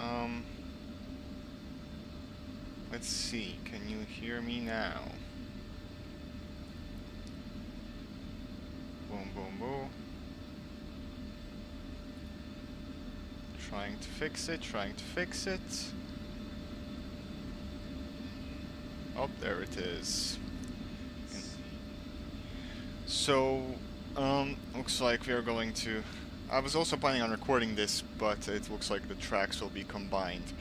Um, let's see. Can you hear me now? Boom, boom, boom. Trying to fix it, trying to fix it. Oh, there it is. So, looks like we are going to... I was also planning on recording this, but it looks like the tracks will be combined.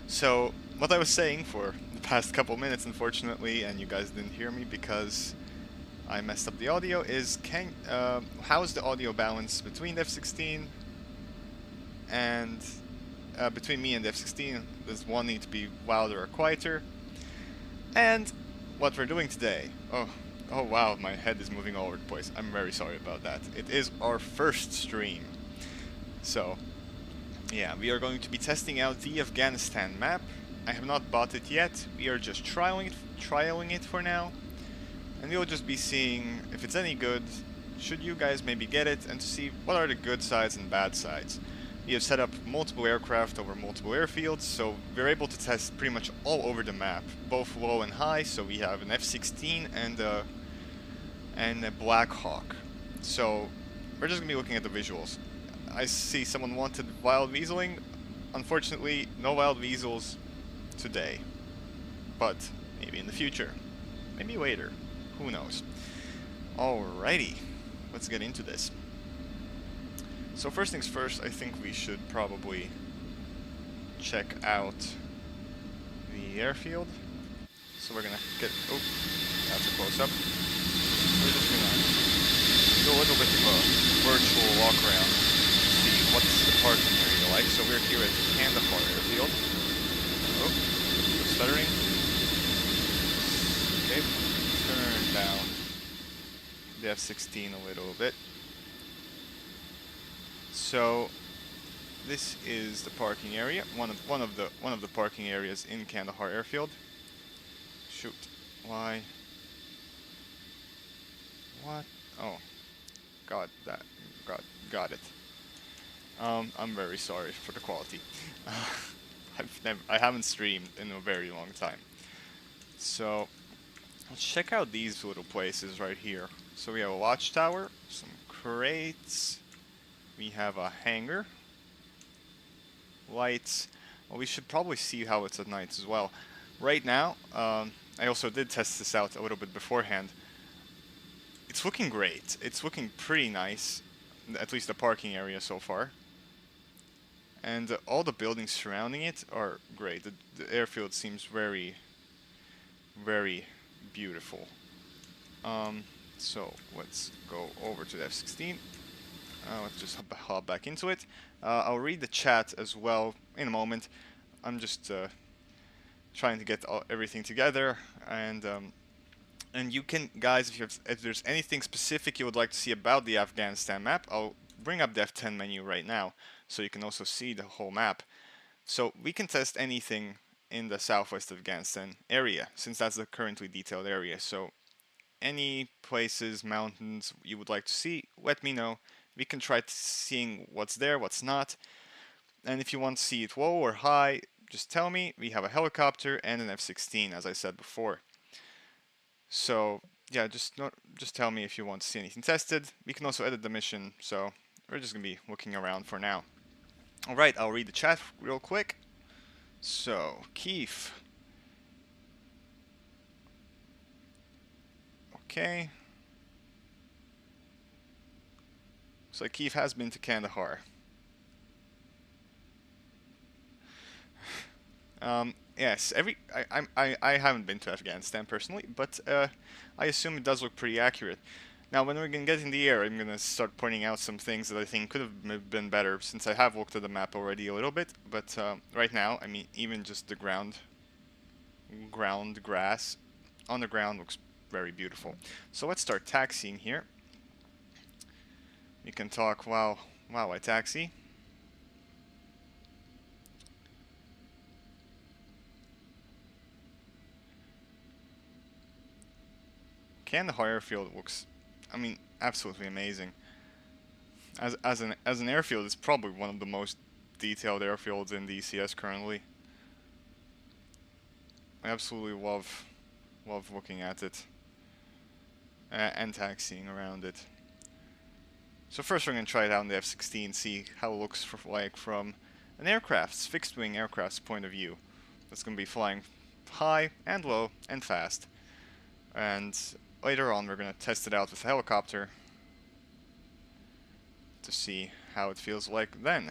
So, what I was saying for the past couple minutes, unfortunately, and you guys didn't hear me because I messed up the audio, is how's the audio balance between the F-16 and between me and the F-16? Does one need to be louder or quieter? And what we're doing today. Oh wow, my head is moving all over the place. I'm very sorry about that. It is our first stream. So, yeah, we are going to be testing out the Afghanistan map. I have not bought it yet. We are just trialing it for now. And we'll just be seeing if it's any good, should you guys maybe get it, and to see what are the good sides and bad sides. We have set up multiple aircraft over multiple airfields, so we're able to test pretty much all over the map, both low and high. So we have an F-16 and a Black Hawk. So we're just gonna be looking at the visuals. I see someone wanted wild weaseling. Unfortunately, no wild weasels today, but maybe in the future, maybe later, who knows. Alrighty, let's get into this. So first things first, I think we should probably check out the airfield. So we're gonna get, oh, that's a close-up. We're just gonna do a little bit of a virtual walk around, see what's the parking area like. So we're here at Kandahar Airfield. Oh, stuttering. Okay, turn down the F-16 a little bit. So this is the parking area, one of the parking areas in Kandahar Airfield. Shoot, why? What? Oh, got it. I'm very sorry for the quality. I haven't streamed in a very long time. So let's check out these little places right here. So we have a watchtower, some crates. We have a hangar. Lights. Well, we should probably see how it's at night as well. Right now, I also did test this out a little bit beforehand. It's looking great. It's looking pretty nice, at least the parking area so far. And all the buildings surrounding it are great. The airfield seems very, very beautiful. So let's go over to the F-16. Let's just hop back into it. I'll read the chat as well in a moment. I'm just trying to get everything together, and you can, guys, if there's anything specific you would like to see about the Afghanistan map, I'll bring up the F10 menu right now, so you can also see the whole map. So we can test anything in the Southwest Afghanistan area, since that's the currently detailed area. So any places, mountains you would like to see, let me know. We can try seeing what's there, what's not. And if you want to see it low or high, just tell me. We have a helicopter and an F-16, as I said before. So yeah, just tell me if you want to see anything tested. We can also edit the mission, so we're just gonna be looking around for now. Alright, I'll read the chat real quick. So, Keith. Okay. So Keith has been to Kandahar. Yes, I haven't been to Afghanistan personally, but I assume it does look pretty accurate. Now, when we're gonna get in the air, I'm gonna start pointing out some things that I think could have been better, since I have looked at the map already a little bit. But right now, I mean, even just the ground grass on the ground looks very beautiful. So let's start taxiing here. You can talk while I taxi. Kandahar Airfield looks, I mean, absolutely amazing. As an airfield, it's probably one of the most detailed airfields in DCS currently. I absolutely love looking at it and taxiing around it. So first we're going to try it out in the F-16, see how it looks like from an aircraft's, fixed-wing aircraft's point of view. That's going to be flying high and low and fast. And later on we're going to test it out with a helicopter to see how it feels like then.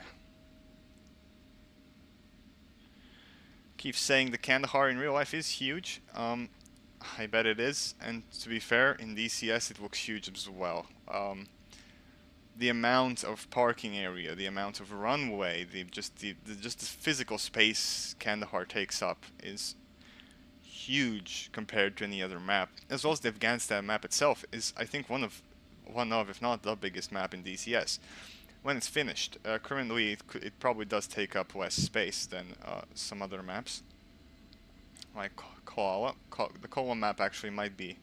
Keep saying the Kandahar in real life is huge. I bet it is, and to be fair, in DCS it looks huge as well. The amount of parking area, the amount of runway, just the physical space Kandahar takes up is huge compared to any other map. As well as the Afghanistan map itself is, I think, one of, if not the biggest map in DCS. When it's finished, currently it probably does take up less space than some other maps, like Koala. The Koala map actually might be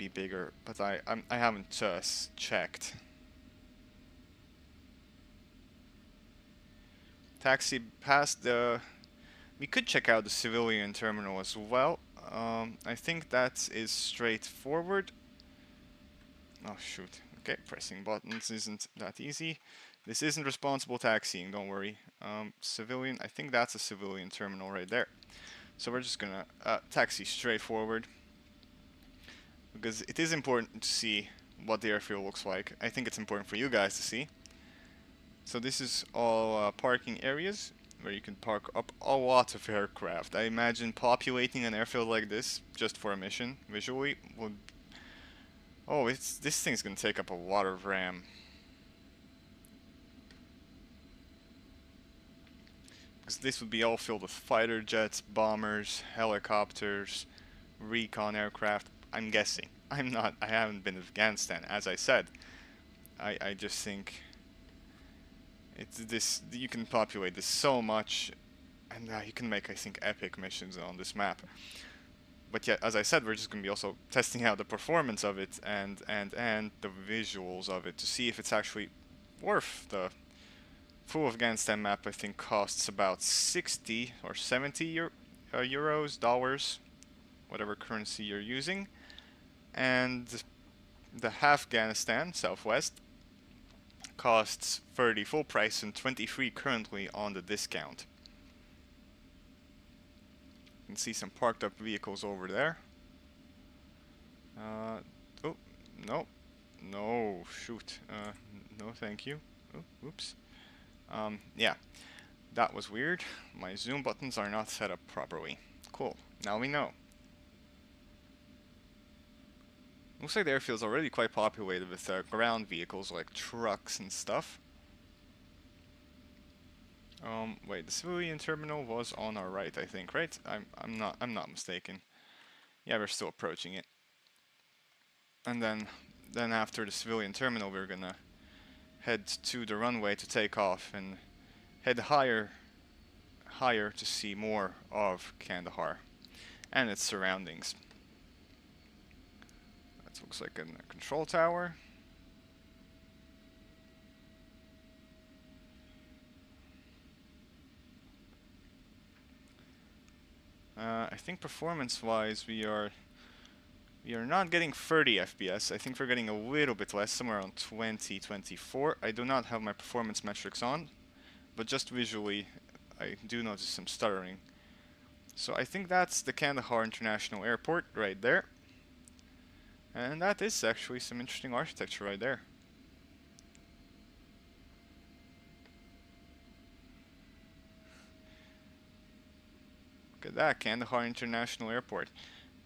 bigger, but I haven't checked. Taxi past the. We could check out the civilian terminal as well. I think that is straightforward. Oh shoot. Okay, pressing buttons isn't that easy. This isn't responsible taxiing, don't worry. Civilian, I think that's a civilian terminal right there. So we're just gonna taxi straight forward, because it is important to see what the airfield looks like. I think it's important for you guys to see. So this is all parking areas where you can park up a lot of aircraft. I imagine populating an airfield like this just for a mission visually would. Oh, this thing's gonna take up a lot of RAM. Because this would be all filled with fighter jets, bombers, helicopters, recon aircraft. I'm guessing. I haven't been to Afghanistan, as I said. I just think it's this. You can populate this so much, and you can make, I think, epic missions on this map. But yeah, as I said, we're just going to be also testing out the performance of it and the visuals of it to see if it's actually worth the full Afghanistan map. I think costs about 60 or 70 euros, dollars, whatever currency you're using. And the Afghanistan Southwest costs 30 full price and 23 currently on the discount. You can see some parked up vehicles over there. Oh, no, shoot. No, thank you. Oh, oops. Yeah, that was weird. My zoom buttons are not set up properly. Cool, now we know. Looks like the airfield's already quite populated with ground vehicles like trucks and stuff. Wait, the civilian terminal was on our right, I think, right? I'm not mistaken. Yeah, we're still approaching it. And then after the civilian terminal, we're gonna head to the runway to take off and head higher to see more of Kandahar and its surroundings. That looks like a control tower. I think performance-wise, we are not getting 30 FPS. I think we're getting a little bit less, somewhere around 20, 24. I do not have my performance metrics on, but just visually, I do notice some stuttering. So I think that's the Kandahar International Airport right there. And that is actually some interesting architecture right there. Look at that, Kandahar International Airport.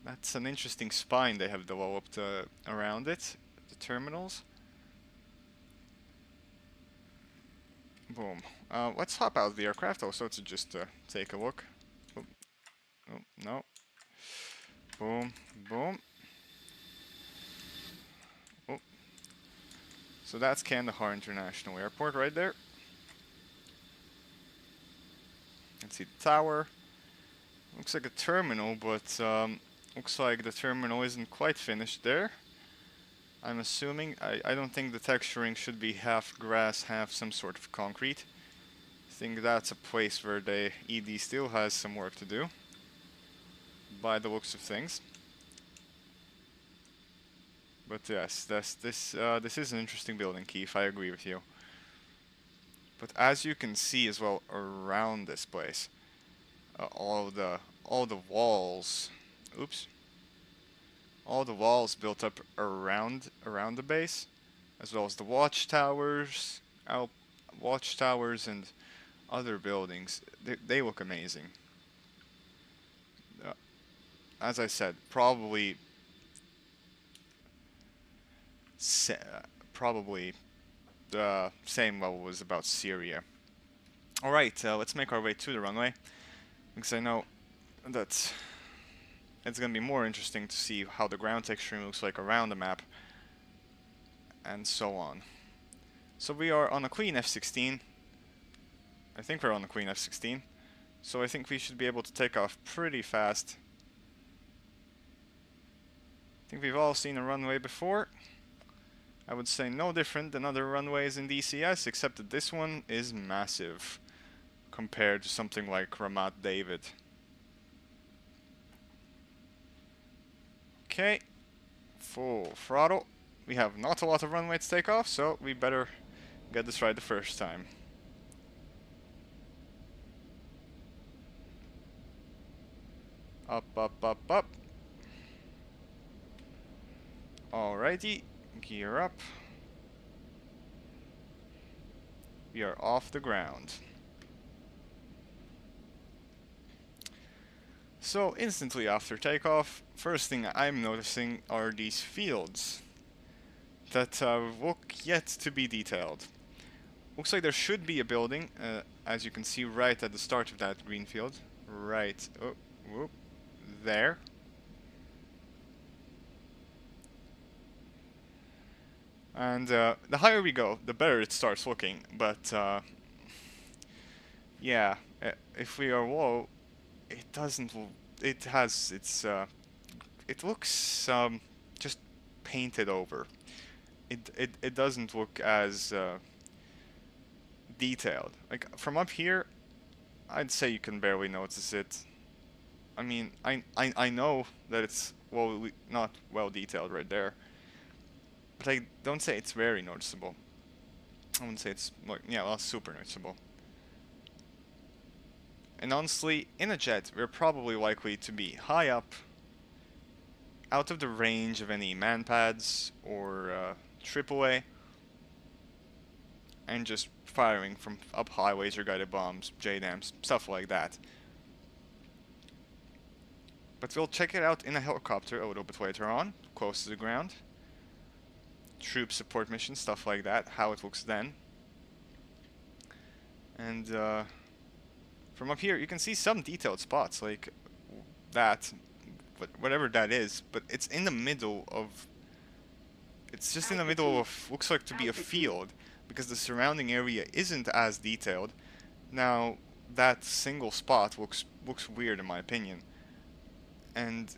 That's an interesting spine they have developed around it, the terminals. Boom. Let's hop out of the aircraft also to just take a look. Oh, no. Boom, boom. Oh. So that's Kandahar International Airport right there. You can see the tower. Looks like a terminal, but looks like the terminal isn't quite finished there. I'm assuming. I don't think the texturing should be half grass, half some sort of concrete. think that's a place where the ED still has some work to do, by the looks of things. But yes, this is an interesting building, Keith. I agree with you. But as you can see as well around this place, all the walls, oops, all the walls built up around the base, as well as the watchtowers, and other buildings. They look amazing. As I said, probably the same level as about Syria. Alright, let's make our way to the runway, because I know that it's going to be more interesting to see how the ground texturing looks like around the map, and so on. So we are on a clean F-16. I think we're on a clean F-16. So I think we should be able to take off pretty fast. I think we've all seen a runway before. I would say no different than other runways in DCS, except that this one is massive compared to something like Ramat David. Okay, full throttle. We have not a lot of runway to take off, so we better get this right the first time. Up, up, up, up. Alrighty, gear up. We are off the ground. So instantly after takeoff, first thing I'm noticing are these fields that look yet to be detailed. Looks like there should be a building, as you can see right at the start of that green field. Right, oh, whoop, there. And the higher we go, the better it starts looking, but yeah, if we are low, it doesn't, it has its, it looks just painted over. It doesn't look as detailed. Like from up here, I'd say you can barely notice it. I mean, I know that it's not well detailed right there, but I don't say it's very noticeable. I wouldn't say it's like, yeah, well, super noticeable. And honestly, in a jet, we're probably likely to be high up, out of the range of any man pads or AAA, and just firing from up high, laser-guided bombs, JDAMs, stuff like that. But we'll check it out in a helicopter a little bit later on, close to the ground. Troop support mission, stuff like that, how it looks then. And from up here, you can see some detailed spots, like that, whatever that is, but it's in the middle of, it's just in the middle of, looks like to be a field, because the surrounding area isn't as detailed. Now, that single spot looks weird in my opinion. And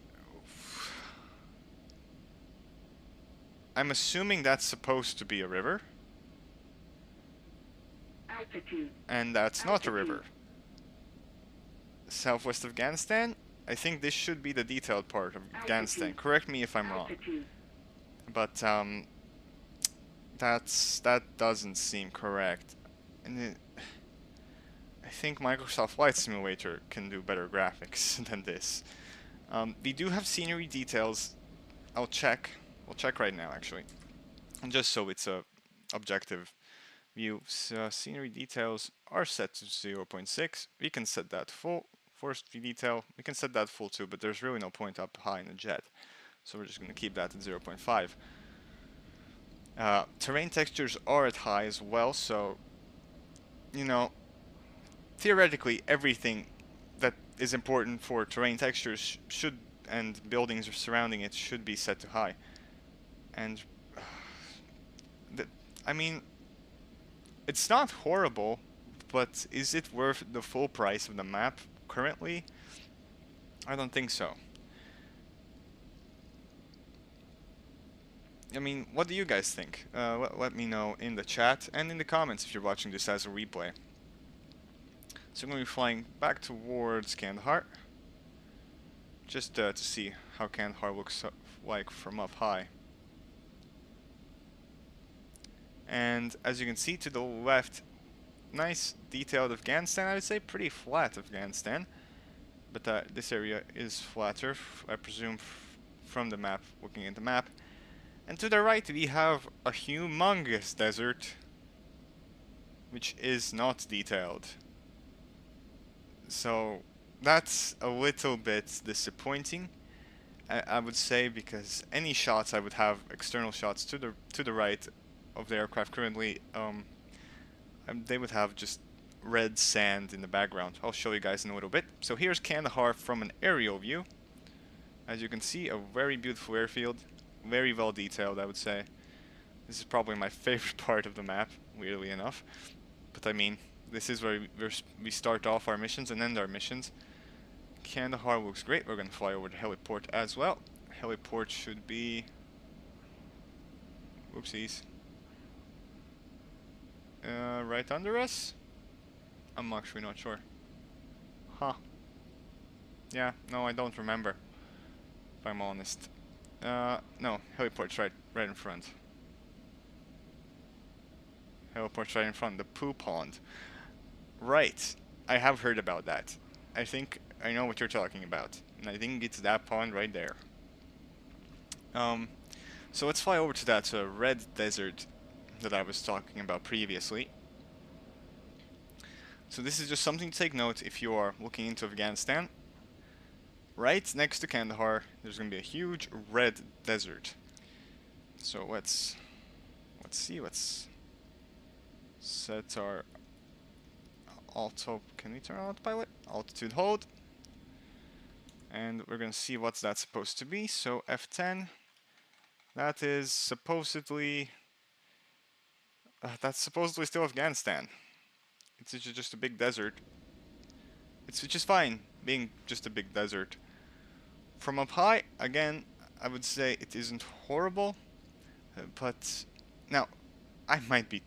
I'm assuming that's supposed to be a river. And that's not a river. Southwest Afghanistan? I think this should be the detailed part of Afghanistan. Correct me if I'm wrong. But that doesn't seem correct. And I think Microsoft Flight Simulator can do better graphics than this. We do have scenery details. I'll check. We'll check right now, actually. And just so it's a objective view. Scenery details are set to 0.6. We can set that full. Forest detail, we can set that full too, but there's really no point up high in a jet. So we're just going to keep that at 0.5. Terrain textures are at high as well, so, you know, theoretically everything that is important for terrain textures should, and buildings surrounding it, should be set to high. And, I mean, it's not horrible, but is it worth the full price of the map currently? I don't think so. I mean, what do you guys think? Let me know in the chat and in the comments if you're watching this as a replay. So I'm going to be flying back towards Kandahar, just to see how Kandahar looks like from up high. And as you can see to the left, nice detailed Afghanistan. I would say pretty flat Afghanistan, but this area is flatter, I presume, from the map, looking at the map. And to the right we have a humongous desert, which is not detailed. So that's a little bit disappointing, I would say, because any shots I would have, external shots to the right of the aircraft currently, they would have just red sand in the background. I'll show you guys in a little bit. So here's Kandahar from an aerial view. As you can see, a very beautiful airfield, very well detailed, I would say. This is probably my favorite part of the map, weirdly enough. But I mean, this is where we start off our missions and end our missions. Kandahar looks great. We're going to fly over to Heliport as well. Heliport should be... Whoopsies. Right under us? I'm actually not sure. Huh. Yeah, no, I don't remember, if I'm honest. No, Heliport's right in front. Heliport's right in front, the poo pond. Right, I have heard about that. I think I know what you're talking about, and I think it's that pond right there. So let's fly over to that red desert that I was talking about previously. So this is just something to take note if you are looking into Afghanistan. Right next to Kandahar, there's going to be a huge red desert. So let's see, let's set our can we turn on autopilot? Altitude hold. And we're going to see what's that supposed to be. So F10, that is supposedly, that's supposedly still Afghanistan. It's just a big desert. It's just fine being just a big desert. From up high, again, I would say it isn't horrible, but now I might be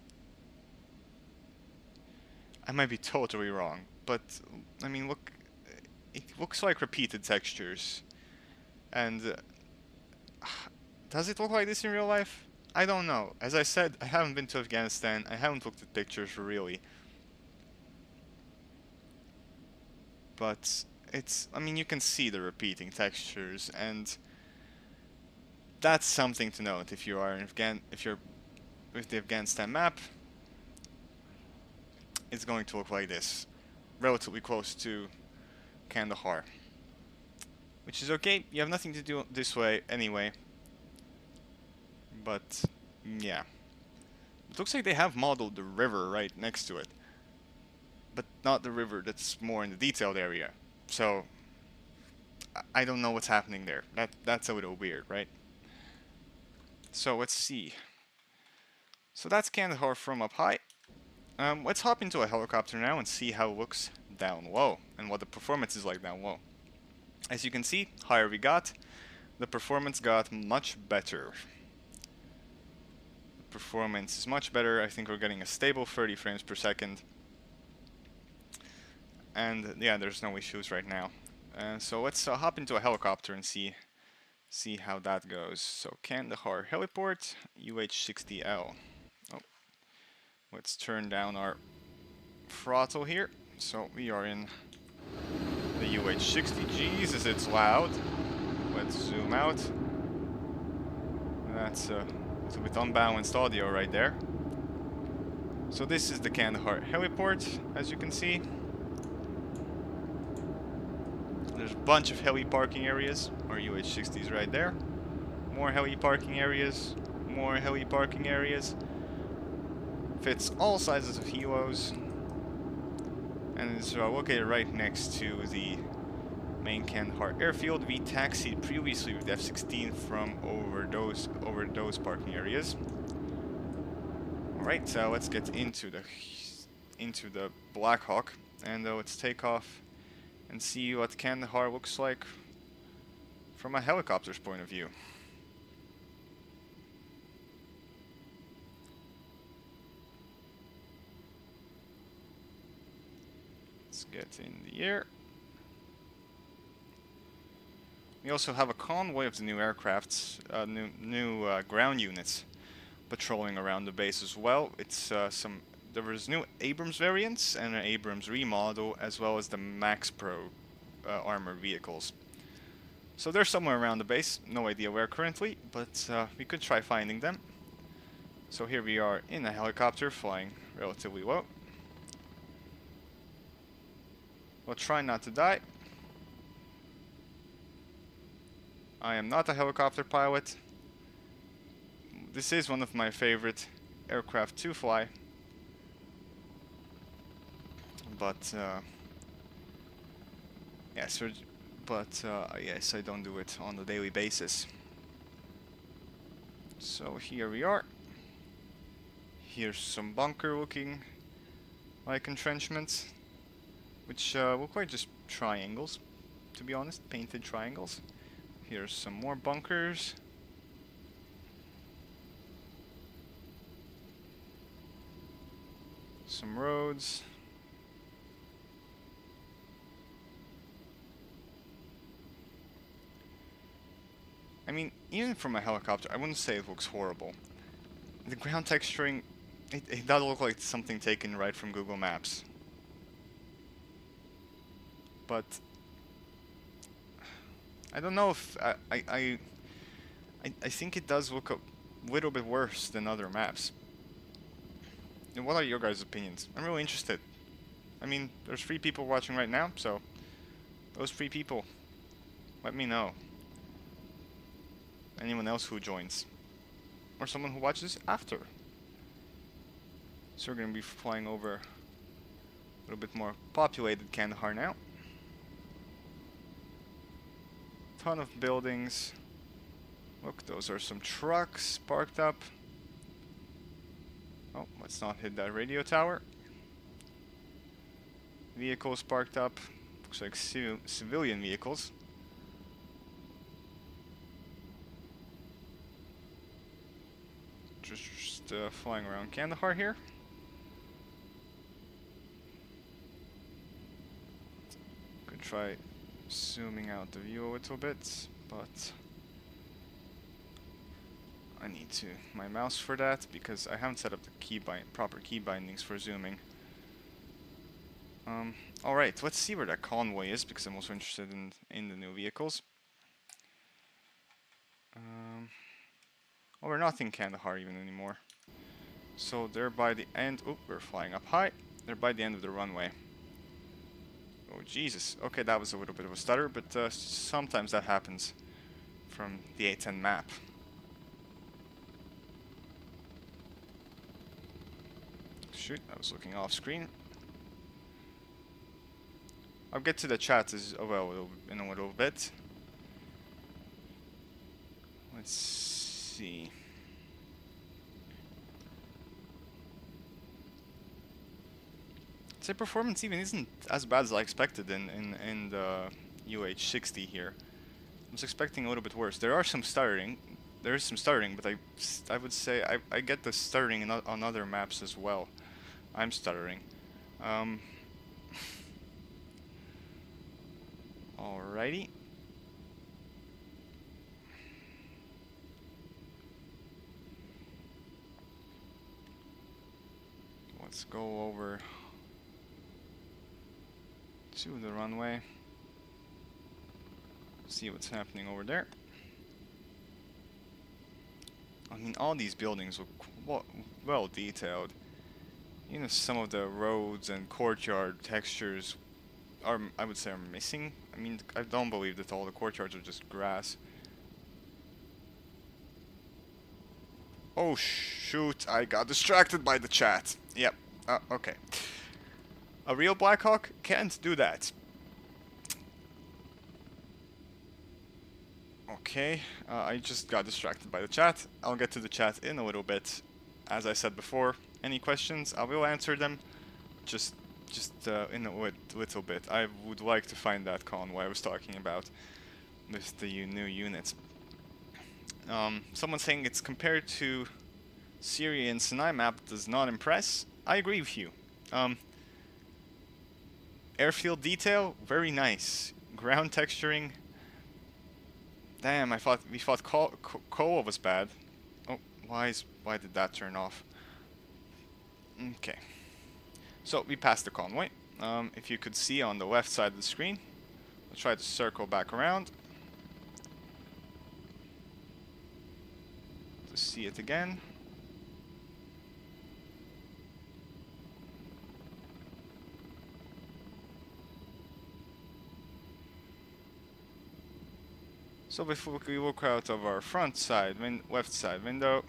totally wrong, but I mean, look, it looks like repeated textures, and does it look like this in real life? I don't know. As I said, I haven't been to Afghanistan. I haven't looked at pictures really. But it's, I mean, you can see the repeating textures, and that's something to note if you are if you're with the Afghanistan map. It's going to look like this, relatively close to Kandahar, which is okay. You have nothing to do this way anyway. But yeah, it looks like they have modeled the river right next to it, but not the river that's more in the detailed area. So I don't know what's happening there. That's a little weird, right? So let's see. So that's Kandahar from up high. Let's hop into a helicopter now and see how it looks down low and what the performance is like down low. As you can see, higher we got, the performance got much better. The performance is much better. I think we're getting a stable 30 frames per second. And yeah, there's no issues right now. So let's hop into a helicopter and see how that goes. So Kandahar Heliport, UH-60L. Oh, let's turn down our throttle here. So we are in the UH-60. Jesus, it's loud. Let's zoom out. That's a little bit unbalanced audio right there. So this is the Kandahar Heliport, as you can see. There's a bunch of heli parking areas, or UH-60s right there. More heli parking areas, more heli parking areas. Fits all sizes of helos. And it's located right next to the main Kandahar airfield. We taxied previously with F-16 from over those parking areas. Alright, so let's get into the Black Hawk, and let's take off and see what Kandahar looks like from a helicopter's point of view. Let's get in the air. We also have a convoy of the new aircrafts, new ground units patrolling around the base as well. It's there was new Abrams variants and an Abrams remodel, as well as the Max Pro armored vehicles. So they're somewhere around the base. No idea where currently, but we could try finding them. So here we are in a helicopter flying relatively low. We'll try not to die. I am not a helicopter pilot. This is one of my favorite aircraft to fly. But yes, yes, I don't do it on a daily basis. So here we are. Here's some bunker looking like entrenchments, which look like just triangles, to be honest, painted triangles. Here's some more bunkers. Some roads. I mean, even from a helicopter, I wouldn't say it looks horrible. The ground texturing, it does look like something taken right from Google Maps. But I don't know if I think it does look a little bit worse than other maps. And what are your guys' opinions? I'm really interested. I mean, there's 3 people watching right now, so those 3 people, let me know. Anyone else who joins, or someone who watches after. So we're going to be flying over a little bit more populated Kandahar now. Ton of buildings. Look, those are some trucks parked up. Oh, let's not hit that radio tower. Vehicles parked up. Looks like civilian vehicles. Just flying around Kandahar here. Could try zooming out the view a little bit, but I need my mouse for that because I haven't set up the proper key bindings for zooming. Alright, let's see where that convoy is because I'm also interested in the new vehicles. Oh, we're not in Kandahar even anymore. So they're by the end. Oh, we're flying up high. They're by the end of the runway. Oh, Jesus. Okay, that was a little bit of a stutter, but sometimes that happens from the A10 map. Shoot, I was looking off screen. I'll get to the chat as well in a little bit. Let's see. I'd say performance even isn't as bad as I expected in the UH-60 here. I was expecting a little bit worse. There is some stuttering, but I would say I get the stuttering on other maps as well. I'm stuttering. Alrighty. Let's go over to the runway. See what's happening over there. I mean, all these buildings look well detailed. You know, some of the roads and courtyard textures are, I would say, are missing. I mean, I don't believe that all the courtyards are just grass. Oh shoot, I got distracted by the chat. Yep, okay. A real Blackhawk can't do that. Okay, I just got distracted by the chat. I'll get to the chat in a little bit. As I said before, any questions, I will answer them. Just in a little bit. I would like to find that convoy I was talking about with the new units. Someone saying it's compared to Syria and Sinai map does not impress. I agree with you. Airfield detail, very nice. Ground texturing. Damn, we thought Koa was bad. Oh, why did that turn off? Okay. So we passed the convoy. If you could see on the left side of the screen, I'll try to circle back around to see it again. So if we look out of our front side, left side window,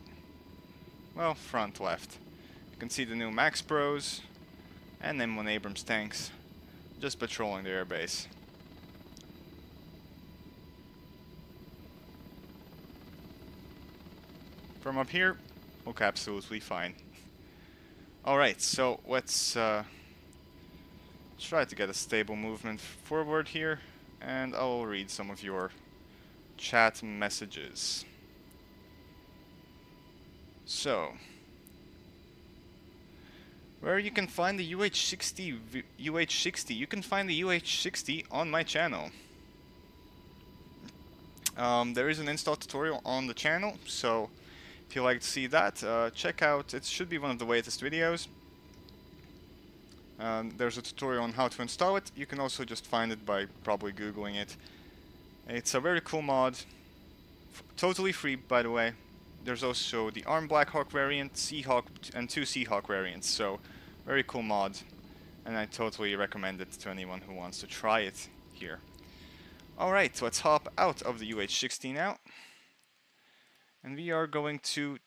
well, front left, you can see the new Max Pros and M1 Abrams tanks just patrolling the airbase. From up here, look absolutely fine. Alright, so let's try to get a stable movement forward here, and I'll read some of your chat messages. So, where you can find the UH-60, you can find the UH-60 on my channel. There is an install tutorial on the channel, so if you like to see that, check out, it should be one of the latest videos. There's a tutorial on how to install it. You can also just find it by probably googling it. It's a very cool mod, totally free by the way. There's also the ARM Blackhawk variant, Seahawk, and 2 Seahawk variants, so very cool mod, and I totally recommend it to anyone who wants to try it here. Alright, let's hop out of the UH-60 now, and we are going to,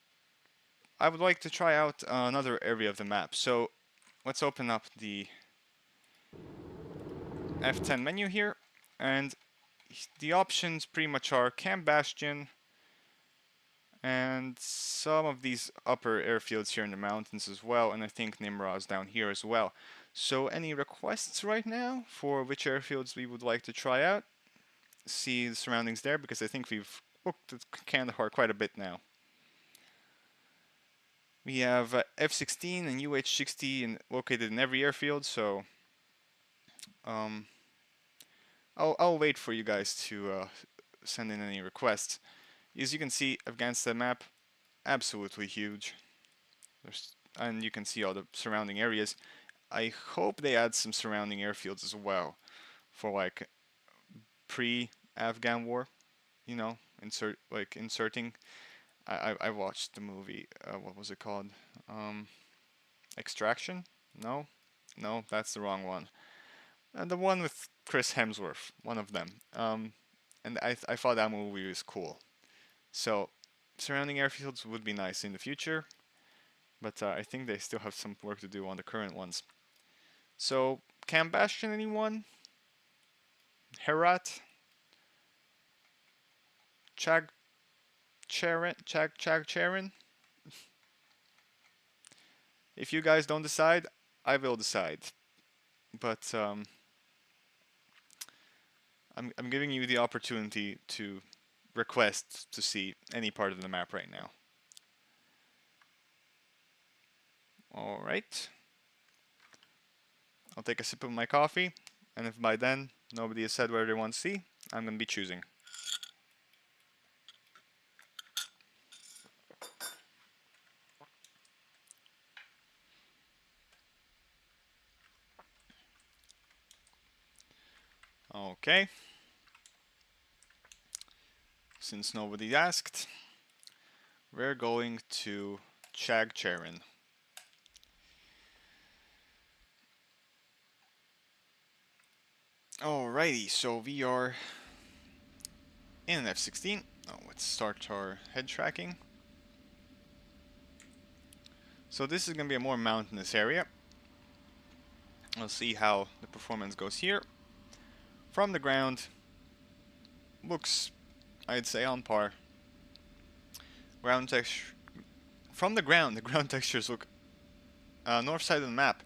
I would like to try out another area of the map, so let's open up the F10 menu here, and the options pretty much are Camp Bastion and some of these upper airfields here in the mountains as well, and I think Nimrod's down here as well. So any requests right now for which airfields we would like to try out? See the surroundings there, because I think we've looked at Kandahar quite a bit now. We have F-16 and UH-60 located in every airfield, so I'll wait for you guys to send in any requests. As you can see, Afghanistan map, absolutely huge. And you can see all the surrounding areas. I hope they add some surrounding airfields as well for like pre-Afghan war, you know, inserting. I watched the movie, what was it called? Extraction? No, that's the wrong one. The one with Chris Hemsworth, one of them. And I thought that movie was cool. So, surrounding airfields would be nice in the future, but I think they still have some work to do on the current ones. So, Camp Bastion, anyone? Herat? Chagcharan? If you guys don't decide, I will decide. But I'm giving you the opportunity to request to see any part of the map right now. Alright. I'll take a sip of my coffee, and if by then nobody has said where they want to see, I'm going to be choosing. Okay. Since nobody asked, we're going to Chagcharan. Alrighty, so we are in an F-16. Now let's start our head tracking. So this is going to be a more mountainous area. We'll see how the performance goes here. From the ground, looks, I'd say, on par. Ground texture. From the ground textures look north side of the map.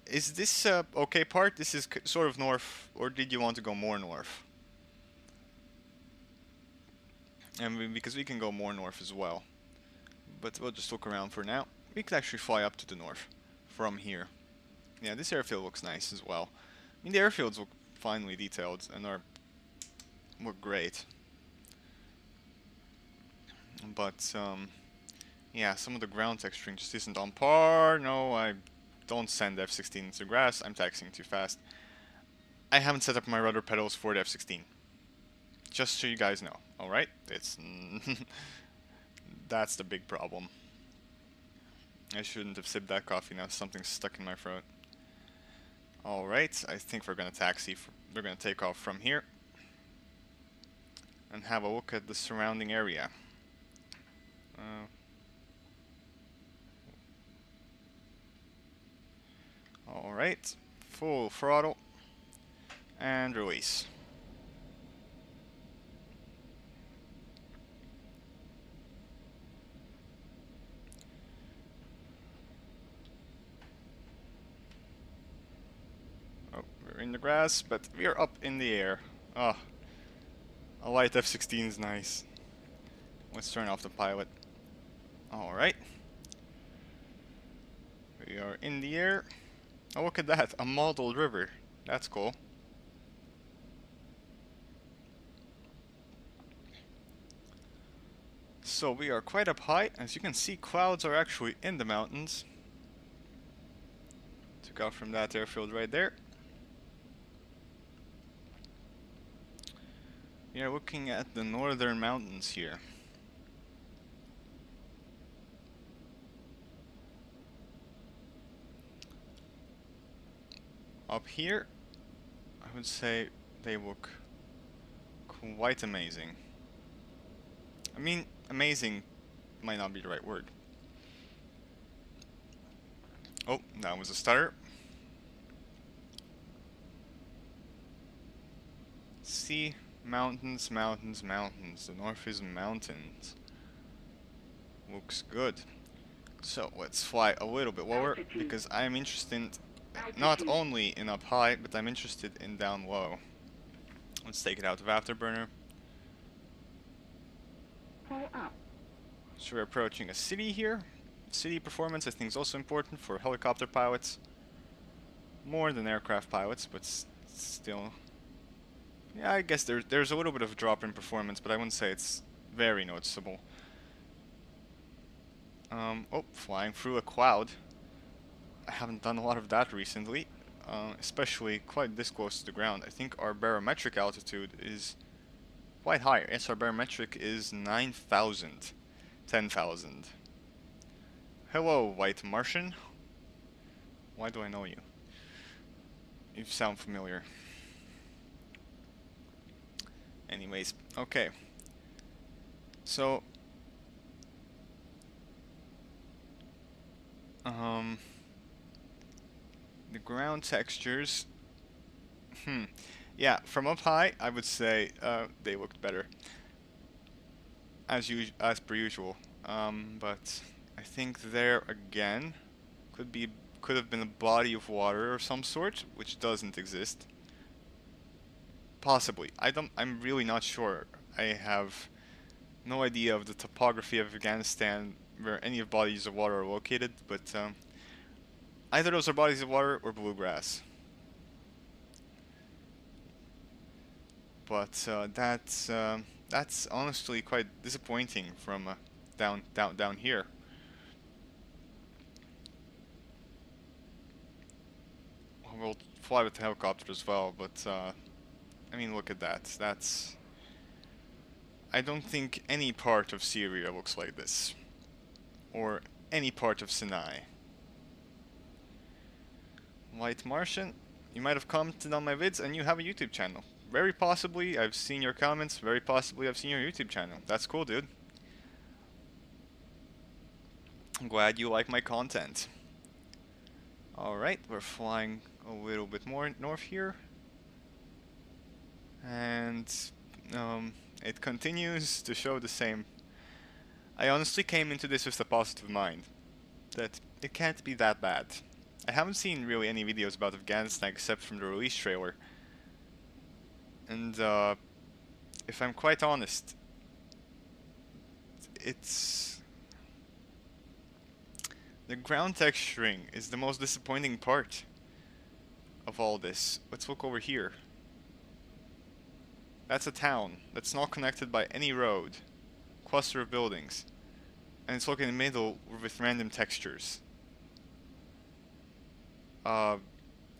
Is this okay part? This is sort of north, or did you want to go more north? And because we can go more north as well. But we'll just look around for now. We could actually fly up to the north from here. Yeah, this airfield looks nice as well. I mean, the airfields look finely detailed and look great. But, yeah, some of the ground texturing just isn't on par. No, I don't send F-16 into grass. I'm taxiing too fast. I haven't set up my rudder pedals for the F-16. Just so you guys know, alright? It's... that's the big problem. I shouldn't have sipped that coffee, now something's stuck in my throat. Alright, I think we're gonna taxi, we're gonna take off from here. And have a look at the surrounding area. Alright, full throttle. And release. Oh, we're in the grass, but we're up in the air. Ah, a light F-16 is nice. Let's turn off the pilot. Alright. We are in the air. Oh, look at that, a modeled river. That's cool. So we are quite up high. As you can see, clouds are actually in the mountains. Took off from that airfield right there. We are looking at the northern mountains here. Up here, I would say they look quite amazing. I mean, amazing might not be the right word. Oh, that was a stutter. See, mountains, mountains, mountains. The north is mountains. Looks good. So let's fly a little bit lower because I'm interested not only in up high, but I'm interested in down low. Let's take it out of afterburner. So we're approaching a city here. City performance I think is also important for helicopter pilots. More than aircraft pilots, but still. Yeah, I guess there's a little bit of a drop in performance, but I wouldn't say it's very noticeable. Oh, flying through a cloud. I haven't done a lot of that recently, especially quite this close to the ground. I think our barometric altitude is quite higher. Yes, our barometric is 9,000. 10,000. Hello, white Martian. Why do I know you? You sound familiar. Anyways, okay. So, the ground textures. Yeah, from up high, I would say they looked better, as per usual. But I think there again could have been a body of water of some sort, which doesn't exist. Possibly. I'm really not sure. I have no idea of the topography of Afghanistan where any of bodies of water are located, but either those are bodies of water or bluegrass. But that's honestly quite disappointing from down here. We'll fly with the helicopter as well, but I mean, look at that. That's... I don't think any part of Syria looks like this. Or any part of Sinai. White Martian, you might have commented on my vids and you have a YouTube channel. Very possibly I've seen your comments, very possibly I've seen your YouTube channel. That's cool, dude. I'm glad you like my content. Alright, we're flying a little bit more north here. And it continues to show the same. I honestly came into this with a positive mind, that it can't be that bad. I haven't seen really any videos about Afghanistan except from the release trailer. And if I'm quite honest, it's... the ground texturing is the most disappointing part. of all this. Let's look over here. That's a town that's not connected by any road. Cluster of buildings. And it's looking in the middle with random textures. I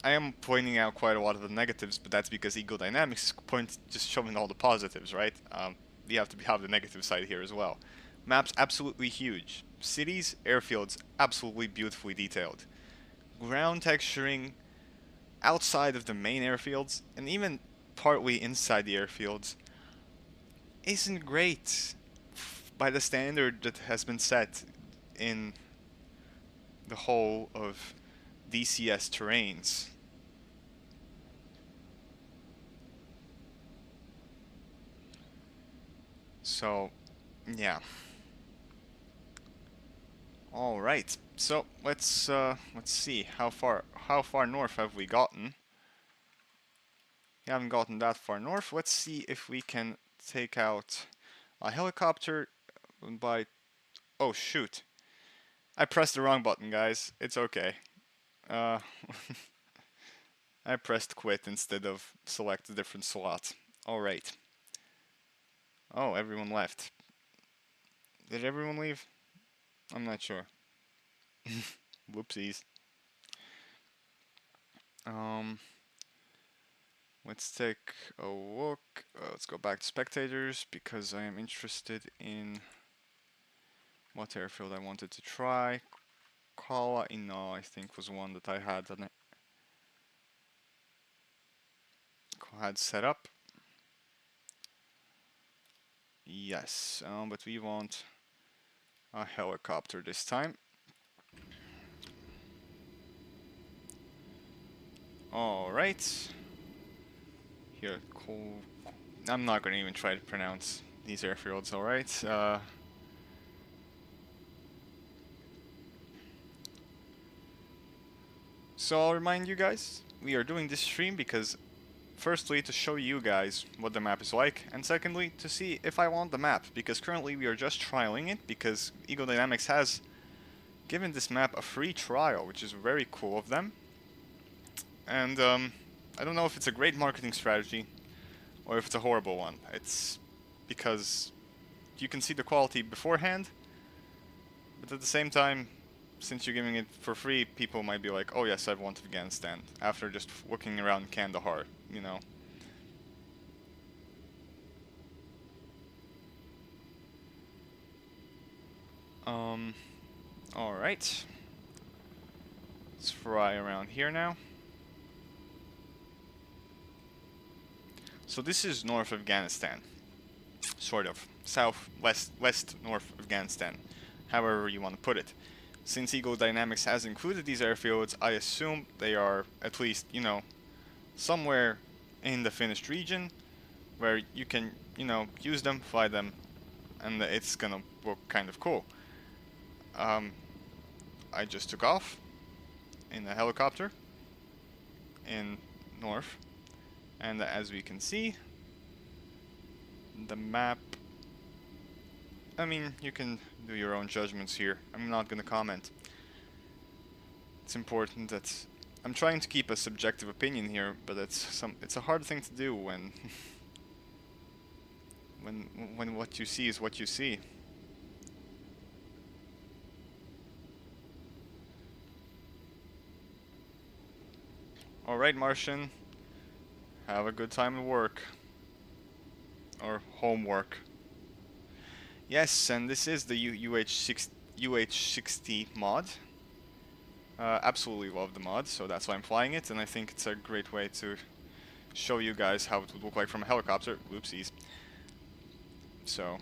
am pointing out quite a lot of the negatives, but that's because Eagle Dynamics is just showing all the positives, right? You have to have the negative side here as well. Maps absolutely huge. Cities, airfields, absolutely beautifully detailed. Ground texturing outside of the main airfields, and even partly inside the airfields, isn't great by the standard that has been set in the whole of DCS terrains. So, yeah. All right. So let's see how far north have we gotten. We haven't gotten that far north. Let's see if we can take out a helicopter by. Oh shoot! I pressed the wrong button, guys. It's okay. I pressed quit instead of select a different slot. All right. Oh, everyone left. Did everyone leave? I'm not sure. Whoopsies. Let's take a look. Let's go back to spectators because I am interested in what airfield I wanted to try. Kala Ina, I think, was one that I had set up. Yes, but we want a helicopter this time. Alright. Here, cool. I'm not going to even try to pronounce these airfields, alright? So I'll remind you guys, we are doing this stream because firstly to show you guys what the map is like, and secondly to see if I want the map, because currently we are just trialing it because Eagle Dynamics has given this map a free trial, which is very cool of them. And I don't know if it's a great marketing strategy or if it's a horrible one. It's because you can see the quality beforehand, but at the same time, since you're giving it for free, people might be like, oh yes, I want Afghanistan, after just looking around Kandahar, you know. Alright. Let's fly around here now. So this is North Afghanistan. Sort of. West North Afghanistan. However you want to put it. Since Eagle Dynamics has included these airfields, I assume they are at least, you know, somewhere in the finished region where you can, you know, use them, fly them, and it's gonna look kind of cool. I just took off in a helicopter in north, and as we can see, the map, I mean, you can do your own judgments here. I'm not gonna comment. It's important that I'm trying to keep a subjective opinion here, but it's a hard thing to do when when what you see is what you see. Alright, Martian. Have a good time at work. Or homework. Yes, and this is the UH60 mod. Absolutely love the mod, so that's why I'm flying it, and I think it's a great way to show you guys how it would look like from a helicopter. Whoopsies. So,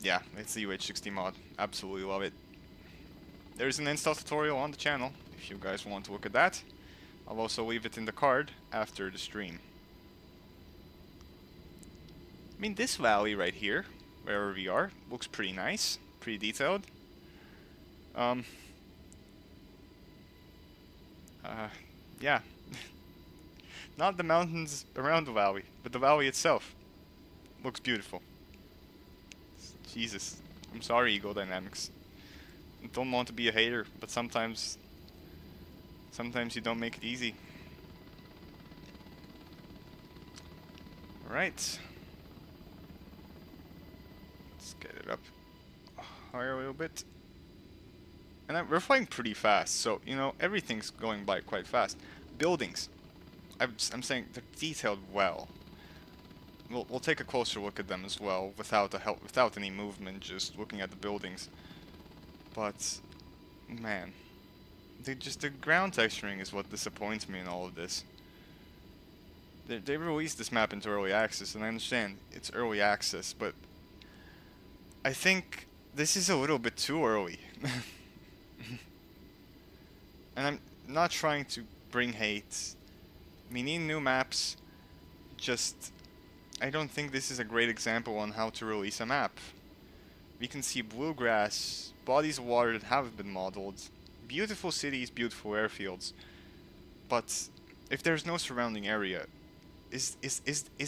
yeah, it's the UH60 mod. Absolutely love it. There's an install tutorial on the channel, if you guys want to look at that. I'll also leave it in the card after the stream. I mean, this valley right here, wherever we are, looks pretty nice, pretty detailed. Yeah. Not the mountains around the valley, but the valley itself looks beautiful. Jesus. I'm sorry, Eagle Dynamics. I don't want to be a hater, but sometimes you don't make it easy. Right. Let's get it up higher a little bit. And we're flying pretty fast, so, you know, everything's going by quite fast. Buildings. I'm saying they're detailed well. We'll take a closer look at them as well, without any movement, just looking at the buildings. But, man, the ground texturing is what disappoints me in all of this. They released this map into early access, and I understand it's early access, but I think this is a little bit too early. And I'm not trying to bring hate. We need new maps. Just, I don't think this is a great example on how to release a map. We can see bluegrass, bodies of water that have been modeled, beautiful cities, beautiful airfields. But if there's no surrounding area, is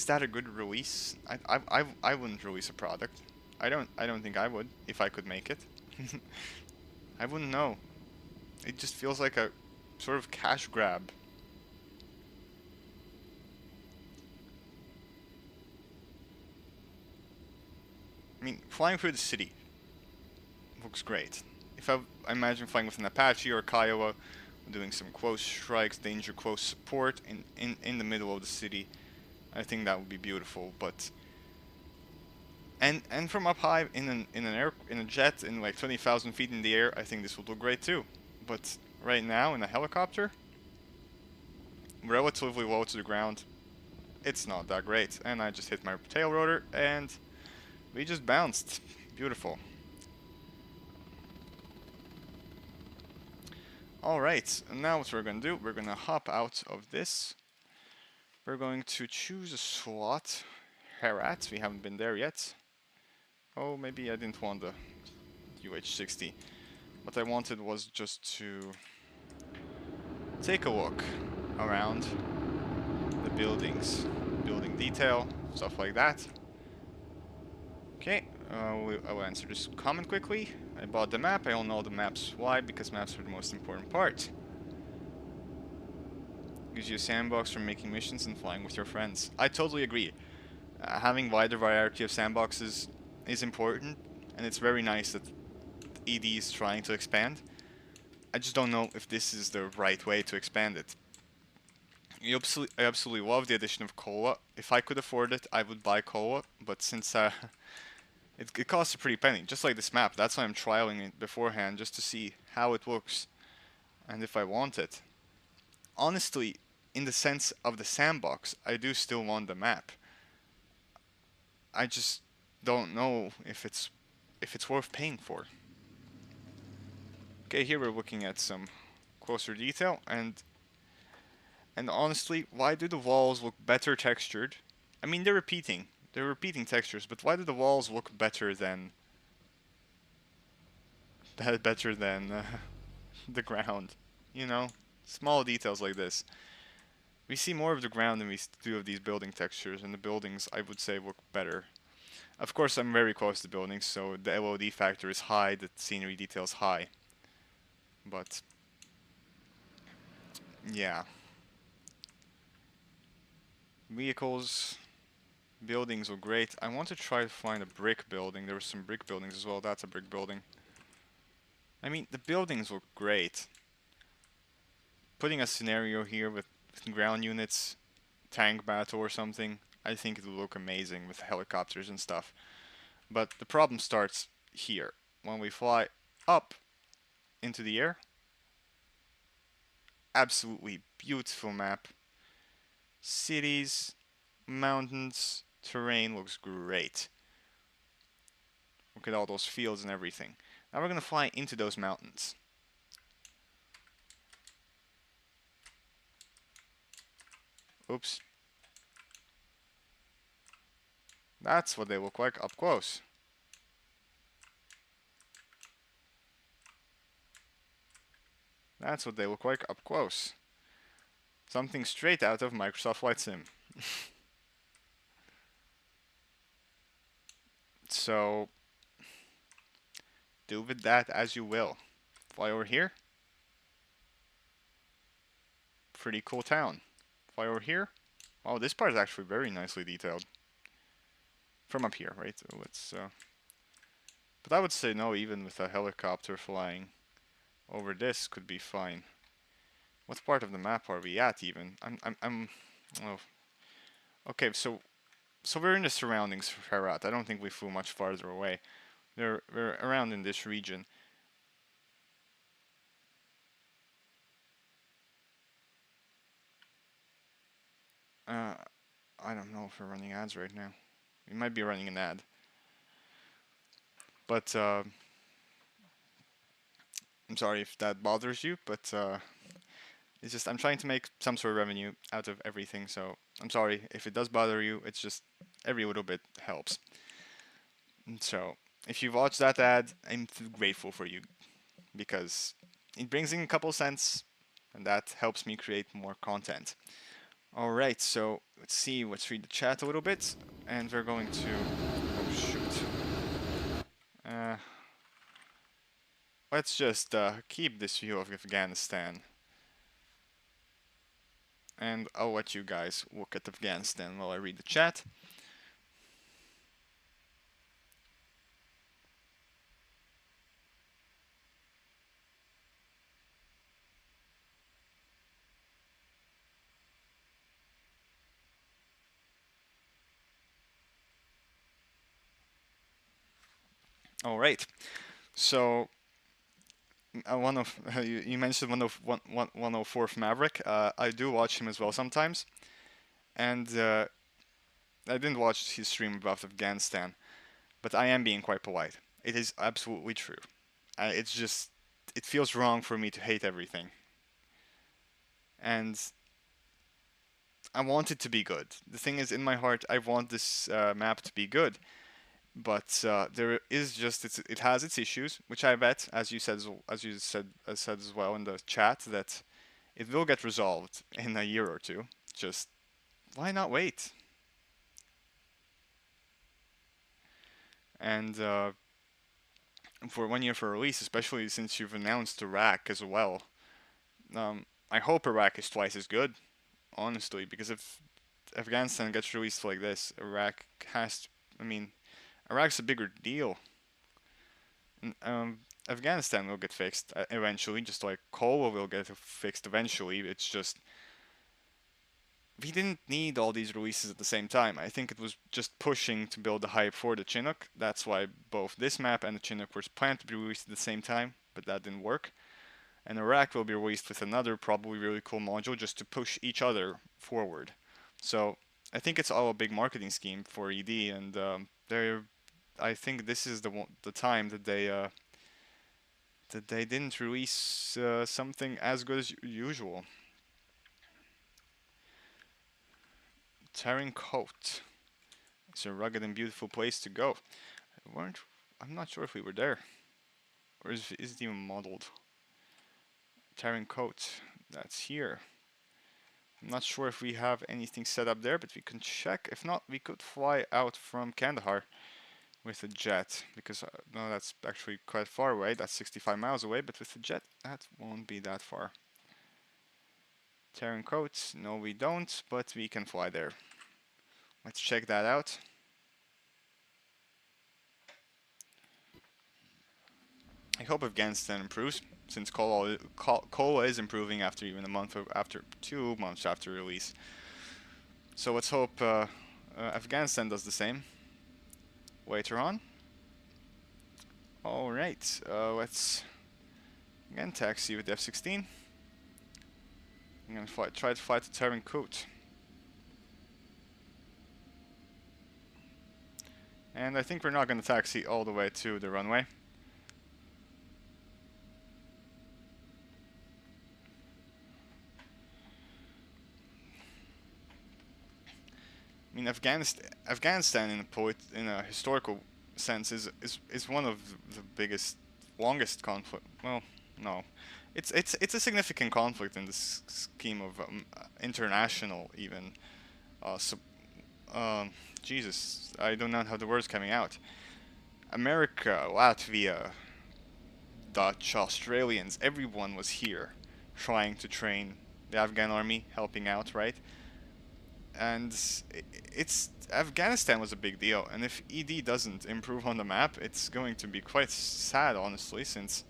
that a good release? I wouldn't release a product. I don't think I would if I could make it. I wouldn't know. It just feels like a sort of cash grab. I mean, flying through the city looks great. If I imagine flying with an Apache or a Kiowa, doing some close strikes, danger close support in the middle of the city, I think that would be beautiful. But and from up high in a jet in like 20,000 feet in the air, I think this would look great too. But right now in a helicopter, relatively low to the ground, it's not that great. And I just hit my tail rotor and we just bounced. Beautiful. Alright, now what we're gonna do, we're gonna hop out of this. We're going to choose a slot. Herat, we haven't been there yet. Oh, maybe I didn't want the UH-60. What I wanted was just to take a look around the buildings, building detail, stuff like that. Okay, I will answer this comment quickly. I bought the map. I don't know the maps. Why? Because maps are the most important part. Gives you a sandbox for making missions and flying with your friends. I totally agree. Having wider variety of sandboxes is important, and it's very nice that ED is trying to expand. I just don't know if this is the right way to expand it. I absolutely love the addition of Cola. If I could afford it, I would buy Cola, but since it costs a pretty penny, just like this map, that's why I'm trialing it beforehand, just to see how it looks, and if I want it. Honestly, in the sense of the sandbox, I do still want the map. I just don't know if it's worth paying for. Okay, here we're looking at some closer detail, and honestly, why do the walls look better textured? I mean, they're repeating textures, but why do the walls look better than the ground? You know, small details like this. We see more of the ground than we do of these building textures, and the buildings, I would say, look better. Of course, I'm very close to buildings, so the LOD factor is high, the scenery detail is high. But, yeah. Vehicles, buildings look great. I want to try to find a brick building. There were some brick buildings as well. That's a brick building. I mean, the buildings look great. Putting a scenario here with ground units, tank battle or something, I think it will look amazing with helicopters and stuff. But the problem starts here. When we fly up into the air, absolutely beautiful map. Cities, mountains, terrain looks great. Look at all those fields and everything. Now we're gonna fly into those mountains. Oops. That's what they look like up close. That's what they look like up close. Something straight out of Microsoft Flight Sim. So, do with that as you will. Fly over here. Pretty cool town. Fly over here. Oh, this part is actually very nicely detailed. From up here, right? So let's, but I would say no, even with a helicopter flying over this could be fine. What part of the map are we at even? Oh, okay, so we're in the surroundings of Herat. I don't think we flew much farther away. We're around in this region. Uh, I don't know if we're running ads right now. We might be running an ad. But, I'm sorry if that bothers you, but, it's just I'm trying to make some sort of revenue out of everything, so I'm sorry if it does bother you. It's just every little bit helps. And so if you've watched that ad, I'm grateful for you because it brings in a couple cents, and that helps me create more content. All right, so let's see. Let's read the chat a little bit, and we're going to. Oh shoot. Uh, let's just keep this view of Afghanistan. And I'll let you guys look at Afghanistan while I read the chat. All right. So one of you mentioned 104th Maverick. I do watch him as well sometimes, and I didn't watch his stream about Afghanistan, but I am being quite polite. It is absolutely true. It's just it feels wrong for me to hate everything, and I want it to be good. The thing is, in my heart, I want this map to be good, but there is just it has its issues, which I bet, as you said as well in the chat, that it will get resolved in a year or two. Just why not wait? And for 1 year for release, especially since you've announced Iraq as well. I hope Iraq is twice as good, honestly, because if Afghanistan gets released like this, Iraq has. I mean, Iraq's a bigger deal. And, Afghanistan will get fixed eventually, just like Kola will get fixed eventually. It's just we didn't need all these releases at the same time. I think it was just pushing to build the hype for the Chinook. That's why both this map and the Chinook were planned to be released at the same time, but that didn't work. And Iraq will be released with another probably really cool module just to push each other forward. So I think it's all a big marketing scheme for ED, and I think this is the time that they didn't release something as good as usual. Tarinkot. It's a rugged and beautiful place to go. I'm not sure if we were there, or is it even modeled? Tarinkot. That's here. I'm not sure if we have anything set up there, but we can check. If not, we could fly out from Kandahar with a jet, because no, that's actually quite far away. That's 65 miles away, but with a jet, that won't be that far. Tarinkot, no we don't, but we can fly there. Let's check that out. I hope Afghanistan improves, since Kola is improving after even after 2 months after release. So let's hope Afghanistan does the same later on. All right, let's again taxi with the F-16. I'm gonna try to fly to Tarinkot. And I think we're not gonna taxi all the way to the runway. I mean, Afghanistan in a historical sense is one of the biggest, longest conflict. Well, no, it's a significant conflict in this scheme of international even. So, Jesus, I do not have the words coming out. America, Latvia, Dutch, Australians, everyone was here, trying to train the Afghan army, helping out, right? and it's Afghanistan was a big deal, and if ED doesn't improve on the map, it's going to be quite sad, honestly, since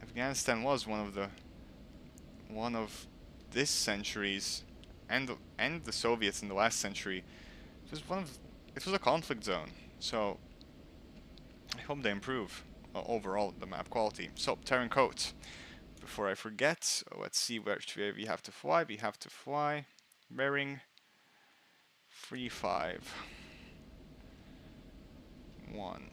Afghanistan was one of this century's and the Soviets in the last century. It was a conflict zone, so I hope they improve overall the map quality. So Tarinkot, before I forget, let's see which way we have to fly. We have to fly bearing 35 1.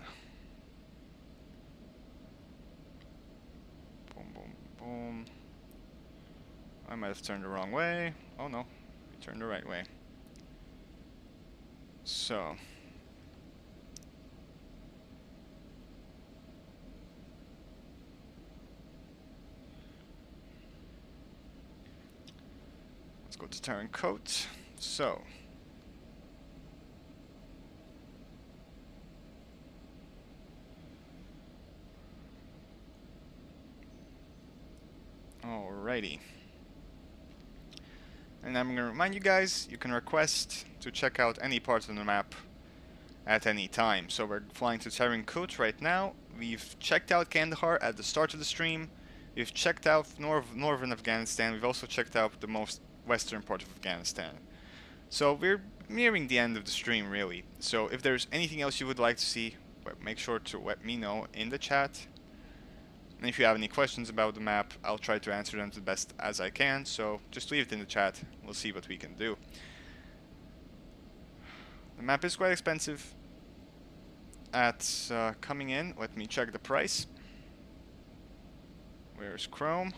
Boom, boom, boom. I might have turned the wrong way. Oh no, we turned the right way. So let's go to Tarinkot. So alrighty. And I'm going to remind you guys, you can request to check out any part of the map at any time. So we're flying to Tarinkot right now. We've checked out Kandahar at the start of the stream. We've checked out northern Afghanistan. We've also checked out the most western part of Afghanistan. So we're nearing the end of the stream, really. So if there's anything else you would like to see, make sure to let me know in the chat. And if you have any questions about the map, I'll try to answer them the best as I can, so just leave it in the chat, we'll see what we can do. The map is quite expensive at coming in. Let me check the price. Where's Chrome?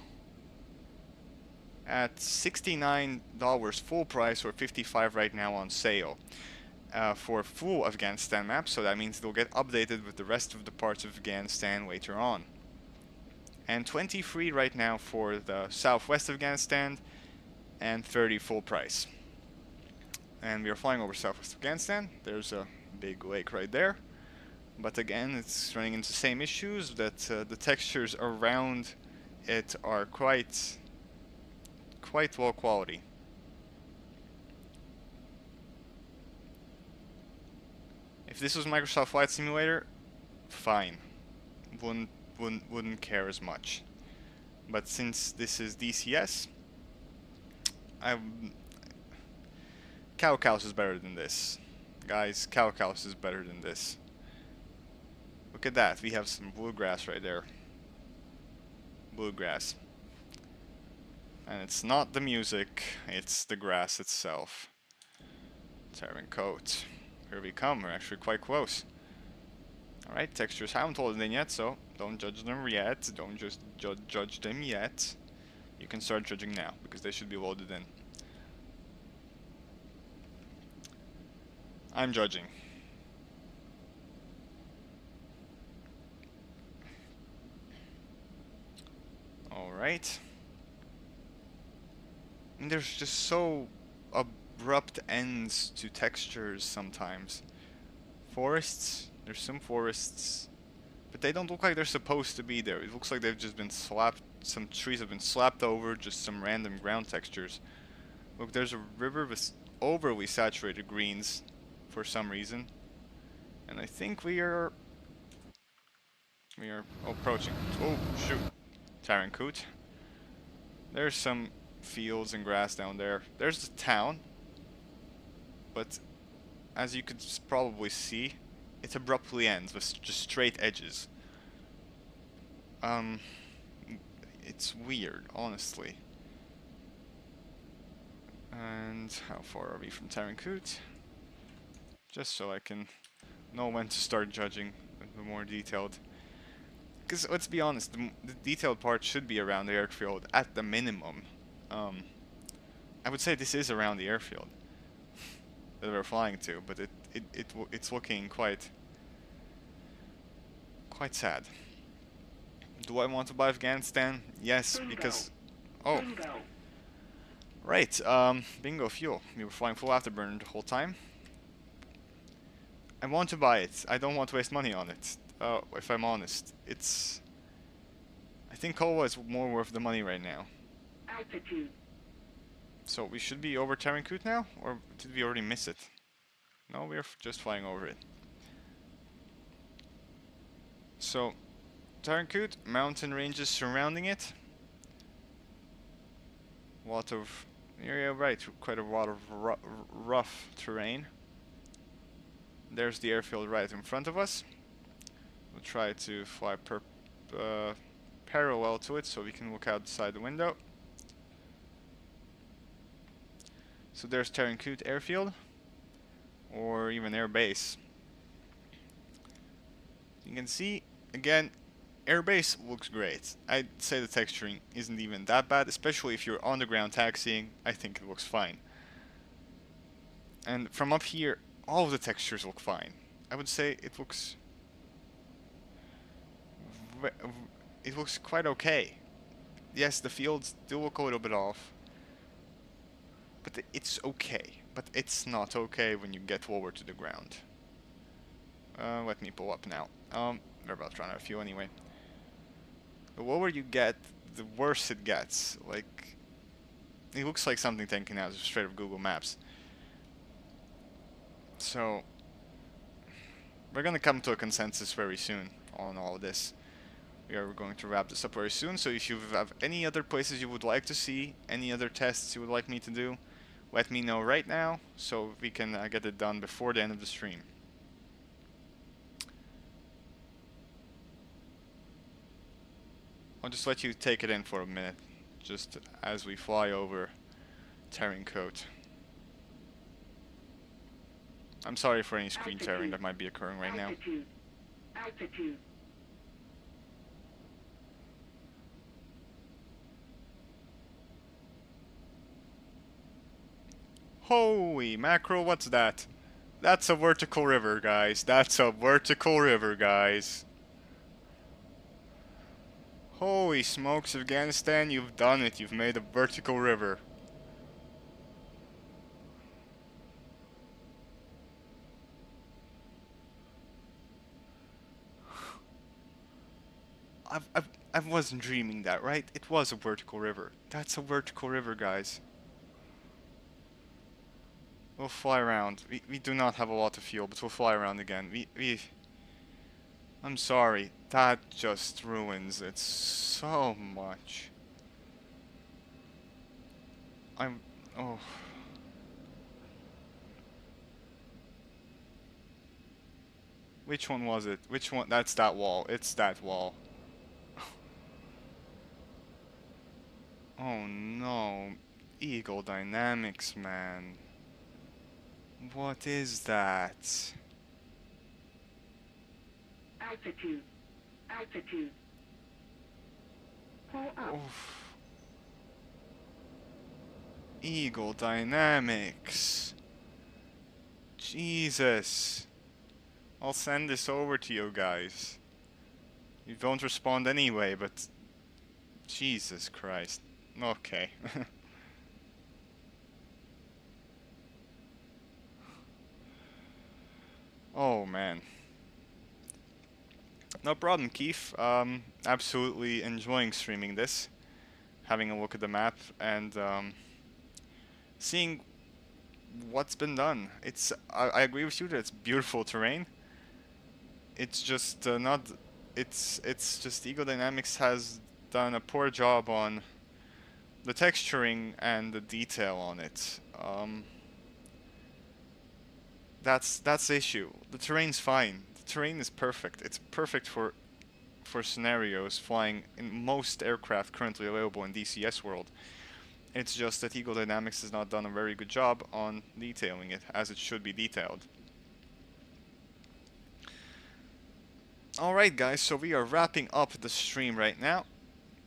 At $69 full price, or $55 right now on sale. For full Afghanistan map, so that means they'll get updated with the rest of the parts of Afghanistan later on. And 20 free right now for the Southwest Afghanistan, and 30 full price. And we are flying over Southwest Afghanistan. There's a big lake right there. But again, it's running into the same issues, that the textures around it are quite low quality. If this was Microsoft Flight Simulator, fine. Wouldn't care as much. But since this is DCS, Cowcows is better than this. Guys, Cowcows is better than this. Look at that, we have some bluegrass right there. Bluegrass. And it's not the music, it's the grass itself. Tarinkot. Here we come, we're actually quite close. Alright, textures haven't loaded in yet, so don't judge them yet. Don't just judge them yet. You can start judging now, because they should be loaded in. I'm judging. Alright. And there's just so abrupt ends to textures sometimes. Forests. There's some forests, but they don't look like they're supposed to be there. It looks like they've just been slapped, some trees have been slapped over, just some random ground textures. Look, there's a river with overly saturated greens for some reason. And I think we are approaching. Oh, shoot. Tarinkot. There's some fields and grass down there. There's the town. But as you could probably see, it abruptly ends with just straight edges. It's weird, honestly. And how far are we from Tarinkot? Just so I can know when to start judging the more detailed. Because let's be honest, the detailed part should be around the airfield at the minimum. I would say this is around the airfield that we're flying to, but it's looking quite sad. Do I want to buy Afghanistan? Yes, because oh, right. Bingo fuel. We were flying full afterburner the whole time. I want to buy it. I don't want to waste money on it. If I'm honest, I think Kowa is more worth the money right now. Altitude. So we should be over Tarinkot now, or did we already miss it? No, we're just flying over it. So, Tarinkot, mountain ranges surrounding it. Lot of, yeah, right, quite a lot of rough terrain. There's the airfield right in front of us. We'll try to fly parallel to it so we can look outside the window. So there's Tarinkot airfield, or even air base. You can see, again, airbase looks great. I'd say the texturing isn't even that bad, especially if you're on the ground taxiing. I think it looks fine. And from up here, all of the textures look fine. I would say it looks quite okay. Yes, the fields do look a little bit off, but it's okay. But it's not okay when you get lower to the ground. Let me pull up now. We're about to run out of fuel anyway. The lower you get, the worse it gets. Like, it looks like something taken out straight of Google Maps. So, we're gonna come to a consensus very soon on all of this. We are going to wrap this up very soon, so if you have any other places you would like to see, any other tests you would like me to do, let me know right now, so we can get it done before the end of the stream. I'll just let you take it in for a minute, just as we fly over Tarinkot. I'm sorry for any screen tearing that might be occurring right now. Altitude. Holy mackerel, what's that? That's a vertical river, guys. That's a vertical river, guys. Holy smokes, Afghanistan, you've done it. You've made a vertical river. I wasn't dreaming that, right? It was a vertical river. That's a vertical river, guys. We'll fly around. We do not have a lot of fuel, but we'll fly around again. I'm sorry. That just ruins it so much. Oh. Which one was it? Which one? That's that wall. It's that wall. Oh no. Eagle Dynamics, man. What is that? Altitude. Pull up. Oof. Eagle Dynamics. Jesus. I'll send this over to you guys. You don't respond anyway, but... Jesus Christ. Okay. Oh man. No problem, Keith. Absolutely enjoying streaming this. Having a look at the map and seeing what's been done. I agree with you that it's beautiful terrain. It's just not... It's just Eagle Dynamics has done a poor job on the texturing and the detail on it. That's the issue. The terrain's fine. The terrain is perfect. It's perfect for scenarios flying in most aircraft currently available in DCS World. It's just that Eagle Dynamics has not done a very good job on detailing it as it should be detailed. Alright guys, so we are wrapping up the stream right now.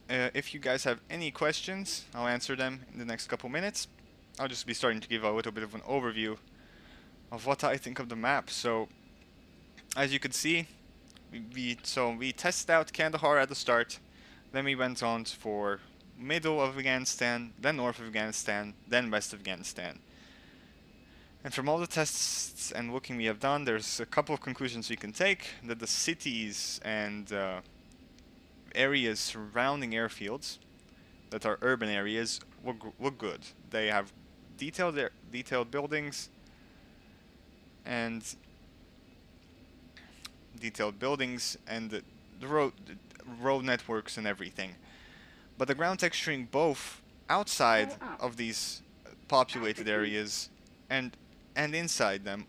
If you guys have any questions, I'll answer them in the next couple minutes. I'll just be starting to give a little bit of an overview of what I think of the map. So, as you can see, we tested out Kandahar at the start, then we went on for middle of Afghanistan, then north of Afghanistan, then west of Afghanistan. And from all the tests and looking we have done, there's a couple of conclusions we can take, that the cities and areas surrounding airfields that are urban areas look good. They have detailed buildings and the road networks and everything. But the ground texturing both outside of these populated areas and inside them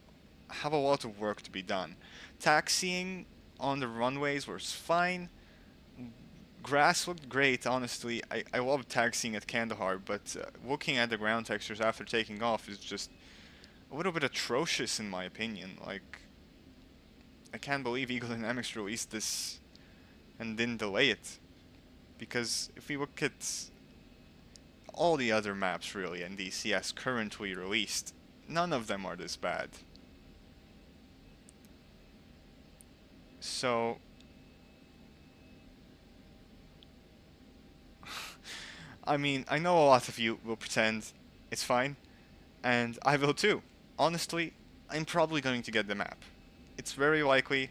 have a lot of work to be done. Taxiing on the runways was fine. Grass looked great, honestly. I love taxiing at Kandahar, but looking at the ground textures after taking off is just a little bit atrocious in my opinion. Like, I can't believe Eagle Dynamics released this and didn't delay it. Because if we look at all the other maps really in DCS currently released, none of them are this bad. So I mean, I know a lot of you will pretend it's fine, and I will too. Honestly, I'm probably going to get the map. It's very likely,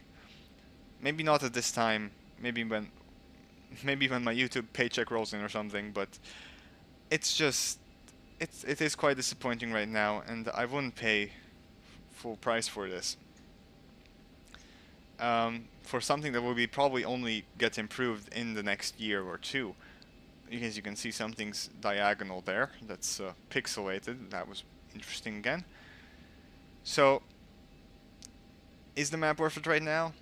maybe not at this time, maybe when my YouTube paycheck rolls in or something, but it's just, it is quite disappointing right now, and I wouldn't pay full price for this. For something that will be probably only get improved in the next year or two. As you can see, something's diagonal there. That's pixelated. That was interesting again. So, is the map worth it right now?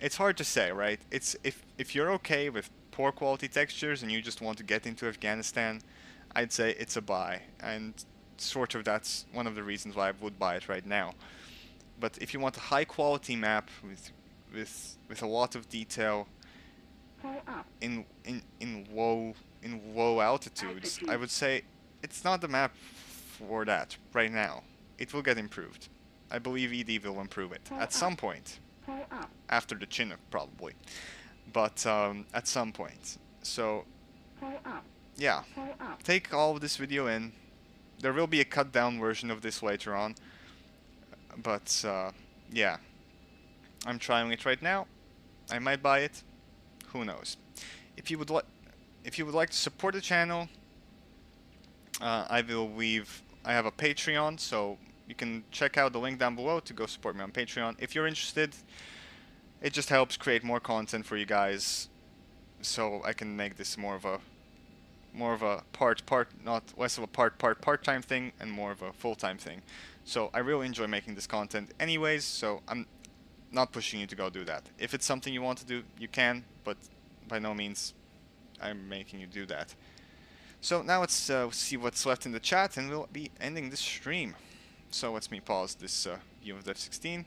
It's hard to say, right? It's if you're okay with poor quality textures and you just want to get into Afghanistan, I'd say it's a buy. And sort of that's one of the reasons why I would buy it right now. But if you want a high quality map with a lot of detail in low altitudes, I would say it's not the map for that right now. It will get improved. I believe ED will improve it at some point. After the Chinook probably. But at some point. So yeah. Take all of this video in. There will be a cut down version of this later on. But yeah. I'm trying it right now. I might buy it. Who knows? If you would like to support the channel, I have a Patreon, so you can check out the link down below to go support me on Patreon. If you're interested, it just helps create more content for you guys, so I can make this more of a less of a part-time thing and more of a full-time thing. So I really enjoy making this content anyways, so I'm not pushing you to go do that. If it's something you want to do, you can, but by no means I'm making you do that. So now let's see what's left in the chat, and we'll be ending this stream. So let's me pause this view of the F-16.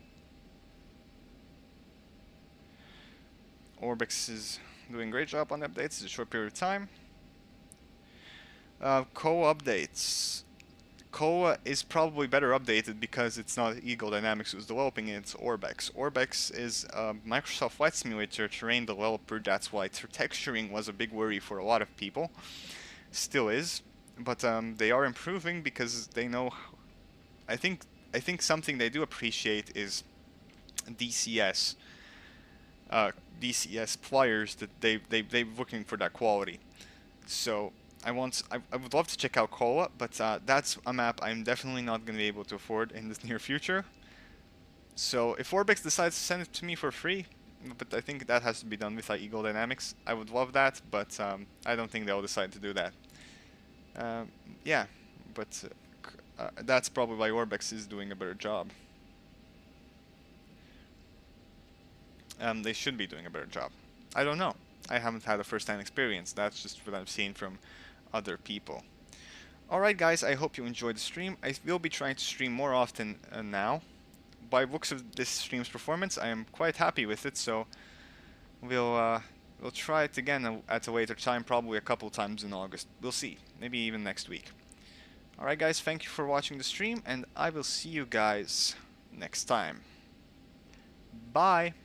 Orbix is doing a great job on the updates. It's a short period of time. COA updates. COA is probably better updated because it's not Eagle Dynamics who's developing it, it's Orbex. Orbex is a Microsoft Flight Simulator terrain developer. That's why texturing was a big worry for a lot of people. Still is, but they are improving because they know. I think something they do appreciate is DCS. DCS pliers that they're looking for that quality. So I would love to check out COA, but that's a map I'm definitely not going to be able to afford in the near future. So if Orbex decides to send it to me for free, but I think that has to be done with Eagle Dynamics, I would love that, but I don't think they'll decide to do that. Yeah, but that's probably why Orbex is doing a better job. They should be doing a better job. I don't know. I haven't had a first-hand experience. That's just what I've seen from other people. Alright guys, I hope you enjoyed the stream. I will be trying to stream more often now. By looks of this stream's performance, I am quite happy with it, so we'll try it again at a later time, probably a couple times in August. We'll see. Maybe even next week. Alright guys, thank you for watching the stream, and I will see you guys next time. Bye!